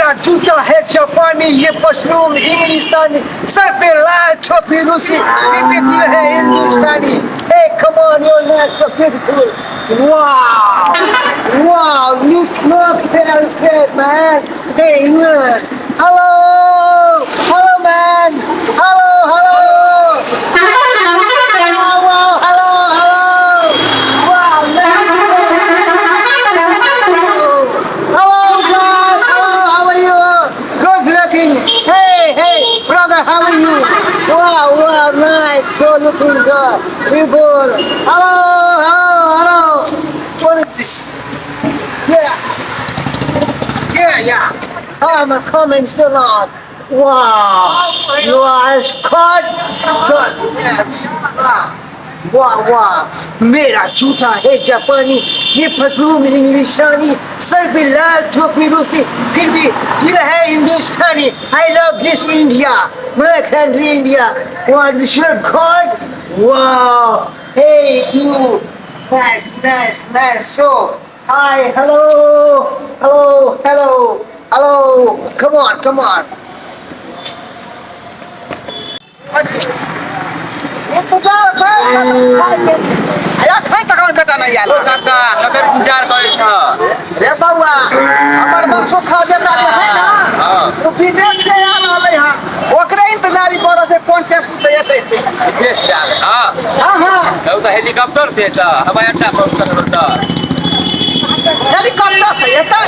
मेरा जूता है जापानी, ये पशलूम इंग्लिस्तानी, सर पे लाल टोपी रूसी, पीपी दिल है हिंदुस्तानी। Hey, come on, you're not so beautiful. Wow, wow, you smell perfect, man. Hey, look. Hello, hello, man. Hello, hello. Wow, hello, hello. Wow, man. Hello, guys. Hello, how are you? Good looking. Hey, brother, how are you? Wow, nice. So looking good. People. Hello. What is this? Yeah. I'm a coming still on. Wow. You are as caught. Good. Yes. वाह मेरा जूता है जापानी, ये पतलून इंग्लिशानी, sir पे लाल टोपी रूसी, फिर भी दिल है हिंदुस्तानी। I love this India, my country India. What is your God? Wow. Hey you. Nice. So, hi, hello. Come on. बेटा नहीं आयल ककर इंतजार करे छ रे बउआ हमर बसो खा बेटा है ना तो विदेश से आ रहले हां ओकरे इंतजारी करे से कोन टेस्ट से एते विदेश जा हां तो हेलीकॉप्टर से त हवाई अड्डा पर त हेलीकॉप्टर से एते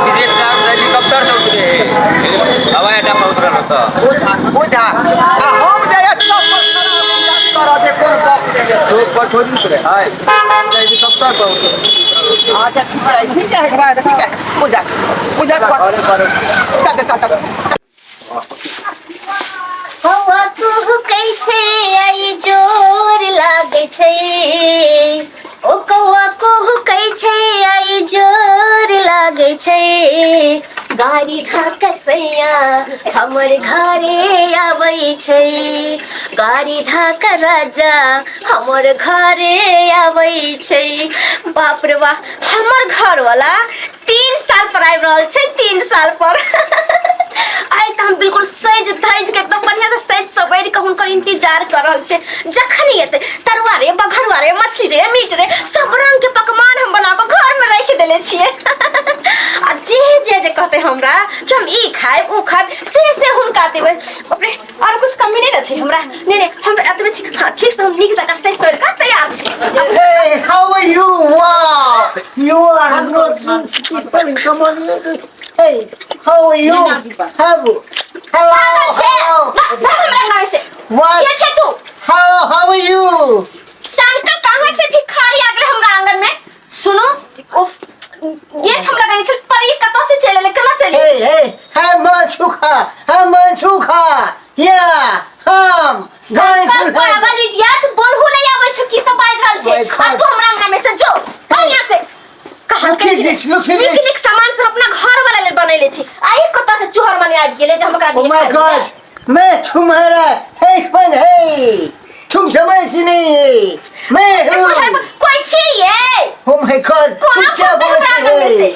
विदेश से हेलीकॉप्टर से उतरे हवाई अड्डा पर उतरल त बुझा हम जे करे कोन बात चौक पर छोड़ उतरे हाय हेलीकॉप्टर पर उतरे अच्छा ठीक है पूजा कर हवा कुहुकै छै आई जोर लागे छै ओ कौआ कुहुकै छै आई जोर लागे छै गाड़ी धाका सैया हमर घरे आबै छै गाड़ी धाका राजा हमर घरे आबै छै बाप रे बाप हमर घर वाला 3 साल पर आबि रहल छै 3 साल पर आइ त हम बिल्कुल सज धज के एकदम बढ़िया से सज सबैर के हुनकर इंतजार कर रहल छै जखन एते तरुआ रे बघरुआ रे मछली रे मीट रे सब रंग के पकवान हम बना के घर में रख देले छियै आ जे कहते हमरा कि हम ई खाइब उ खाइब से हुनका देबै बाप रे और कुछ कमी नहीं छै हमरा नहीं हम त एतबे छी हां ठीक से हम नीक जगह सज सर का तैयार छी Hey, how are you? Wow, you are not come on. Hey, how are you? Hello. What? के छै तू Hello, how are you? Shankar कहां से भिखारी आ गए हमरा आंगन में सुनो उफ ये हम लगाई छै पर ये कत से चले केना चली Hey, I'm Manchuka. Yeah, Shankar पागल इडियट बोलहु नहीं आबै छ की सब बाज रहल छै आ तू हमरा आंगन में से जो कहां से कहल के निक सामान सब अपना घर वाला ले बनैले छी आई कत से चूहर माने आबि गेले जे हमरा Oh my God, मैं तुम्हारा hey, तुम समझ नहीं मैं हूँ कोई छी ये Oh my God, तुम क्या बोल रहे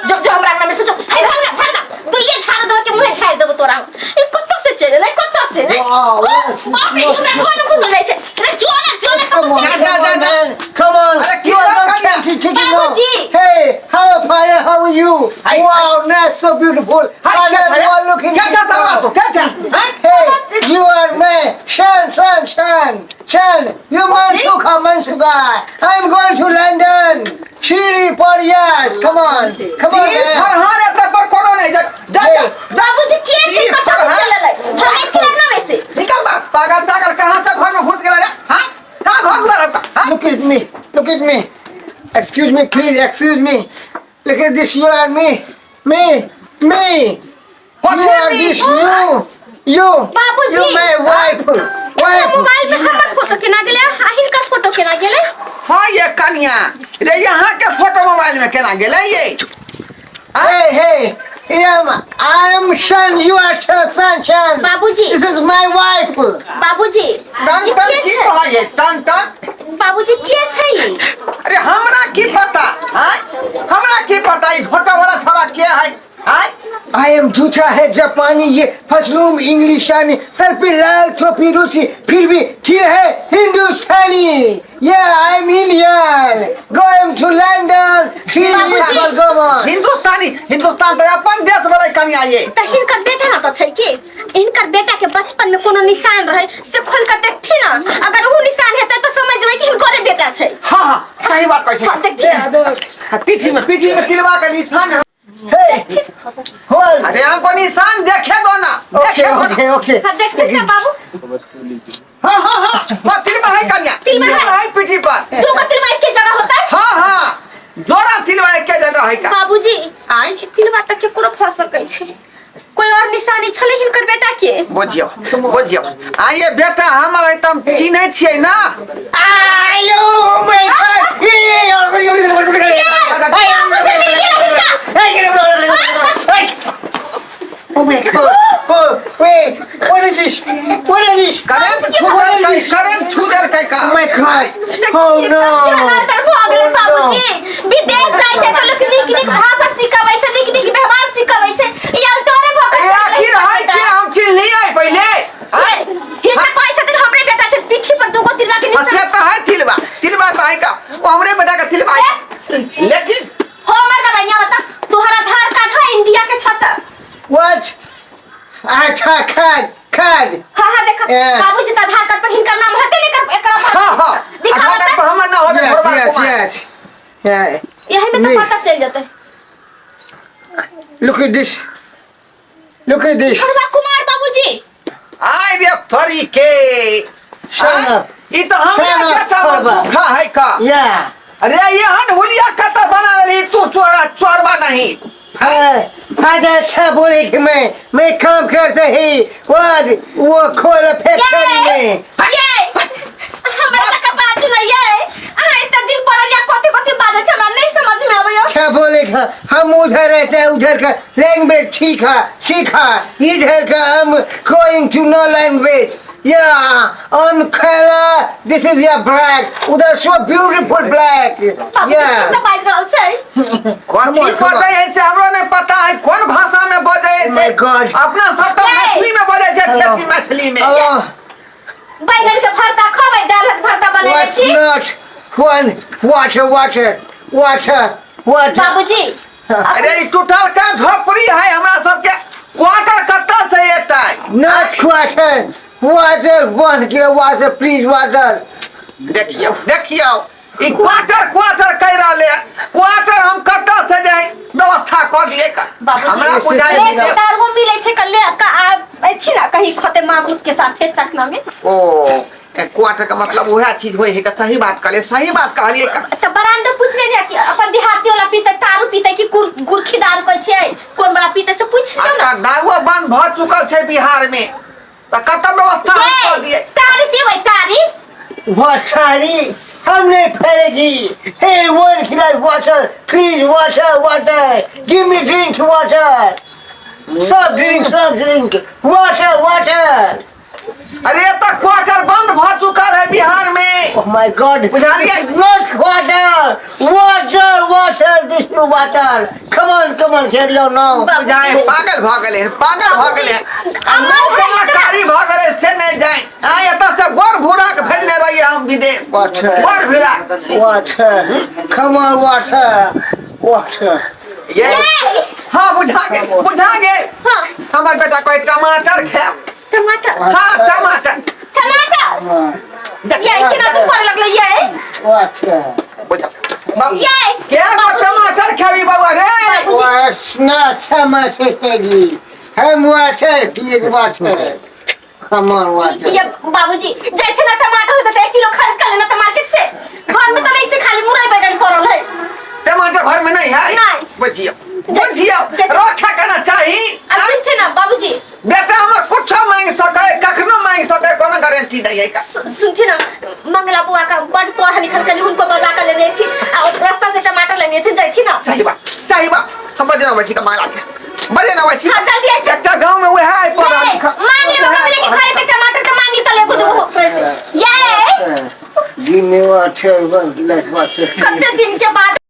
जो हमरा आंगन में से जो भागना तू ये झाड़ दो के मुंह झाड़ देबो तोरा ई कत से चले रे कत से रे बाप रे हमरा घर में घुसल जाय छै रे जो ना Come on, you are not catching chicken now. Hey, how are you? Wow, that's so beautiful. You are looking Hey, you are my Shan, you Mansuka. I'm going to London. Shiri for years. Come on. बाबूजी के छै कत से चलले हम एक लगना में से पागल कहां से घर में घुस गेला रे हां कहां घर रहता Look at me. Excuse me, please. Look at this. You are me. What you are this? You. बाबूजी You my wife. मोबाइल में हमर फोटो केना गेले आहिल का फोटो केना गेले हाँ ये कन्या रे यहाँ के फोटो मोबाइल में केना गेले ये Hey. I am Shan. You are Shan. बाबूजी This is my wife. बाबूजी टन की कहा ये टन बाबूजी के छै अरे हमरा की पता ये फोटो वाला छोरा के है झूठा है जापानी ये फसलूम इंग्लिशानी सर पे लाल टोपी रूसी फिर भी ठीक है हिंदुस्तानी Yeah, I'm Indian. Going to London. 3 years for government. Hindustan तो अपन देश वाला कन्या ये त हिनकर बेटा ना तो छै कि हिनकर बेटा के बचपन में कोनो निशान रहे से खोल कर देखथि ना अगर वो निशान हेतै तो समझबै कि हिनकर बेटा छै हाँ सही बात कहै हाँ, देखथि छै पीठी में तिलवा का निशान है। Hey, hold. अरे हमको निशान देखे दो ना Okay, okay, okay. हाँ देखथि ना बाबू हाँ तिलवा है कन्या तिलवा है। पीठी पर दो का तिलवा एक के जगह होता है हाँ जोड़ा तिलवा एक के जगह है का बाबूजी आई तिलवा तक के कोनो फस सकै छै कोई और निशानी छले हिनकर बेटा के बुझियो आइए बेटा हमर एकदम चिन्है छियै ना Ayo, my God. Oh my God. Oh, wait. What is this? What is this? करम छुदर कई का Oh my God. Oh no. बाबूजी विदेश जाय छै त लोक नीक भाषा सिखाबै छै नीक व्यवहार सिखाबै छै ई अल्टोरे भऽ आखिर है के हम चिन्ह आई पहले हिनका कहै छथिन हमरे बेटा छै पीठी पर दूगो तिलवा के निशान बस तो है तिलवा तो है का वो हमरे बेटा का तिलवा लेकिन हमर का बनिया बता तोहरा आधार कार्ड है इंडिया के छत What? Card. हां देखा बाबूजी त आधार कार्ड पर हिनकर नाम हते ने एकरा हाँ दिखावा आधार पर हमर ना हो Yes. Yeah. यही में तो Miss. पता चल जाता है Look at this. अरे कुमार बाबूजी आई रे थोड़ी के Shut up. ई तो हमरे Shut up, बेटा Baba. सुखा है का Yeah. अरे ये हन हुलिया कता बना ली तू चोरवा नहीं आज अच्छा बोले कि मैं काम करते ही वो खोला फैक्ट्री में हमरा तक बाजू नहीं है इतना दिन पर या कोते बाजे छ हमरा नहीं समझ में आवे क्या बोलेगा हम उधर रहते हैं उधर का लैंग्वेज सीखा इधर का हम going to know language this is your black उधर so beautiful black सब बाज रहल छै कौन सी बोले ऐसे हमरो नहीं पता है कौन भाषा में बोले ऐसे My God. अपना सब तो मैथिली में बोले छै ठेठी मैथिली में बैगन के भरता खबै दाल भात भरता बने what's छी not water बाबूजी अरे ई टूटल का झोपड़ी है हमरा सबके क्वार्टर कत्ता से एतै not water one के water please water देखियो ई क्वार्टर कह रहले क्वार्टर हम कत्ता से जाए व्यवस्था कर दिए का हमरा बाबूजी बुझाई एक स्टार वो मिले छै कल्ले का एथि ना कहीं खते मासूस के साथ थे चकना में ओ क्वार्टर का मतलब वह चीज होय है का सही बात कहलिए का त बरांडा पूछले ने कि अपन देहाती वाला पीते तारू पीते कि गुरखी दारू कहै छै कोन वाला पीते से पूछ लियो ना दारुआ बंद भ चुकल छै बिहार में त कत व्यवस्था कर दिए तारी पीबै तारी वाटर हम नहीं फैलेगी hey one glass water please water give me drink water soft drink water अरे त क्वार्टर बंद भ चुकल है बिहार में oh my god बुझालिए not water this no water come on खेल लो now जाए पागल भ गेले अम्मा कलाकारी भ गेले से नहीं जाए आ एता से गोर भूरा के भेजने रहिए हम विदेश Water. गोर भूरा water come on water ये हां बुझा गेल हां हमर बेटा कोई टमाटर खाए टमाटर हां टमाटर ये किना तू कर लगले ये water बुझा ये क्या टमाटर खाबी बाबा रे was not tomato piggy हम water pig water come on water ये बाबूजी जैसे ना टमाटर होता है 1 किलो खरीद कर लेना तो मार्केट से घर में तो नहीं से खाली मुरई बैगन पड़ल है टमाटर घर में नहीं है नहीं। बुझियो रखा करना चाहिए अब थे ना बाबूजी बेटा हमर कुछ मांग सके कखनो मांग सके कोनो गारंटी नहीं है का सुनती ना मंगला बुआ का बड़ पढ़ा लिखल कर उनको बजा कर लेने थी और रास्ता से टमाटर लेने थे जाई थी ना सही बात हम बजना वैसी का मांग के बजना वैसी हां जल्दी आ एकटा गांव में वह है पढ़ा लिखा मांग ले बोले कि घरे तक टमाटर तो मांगी तो लेको दो ये give me water one glass water कितने दिन के बाद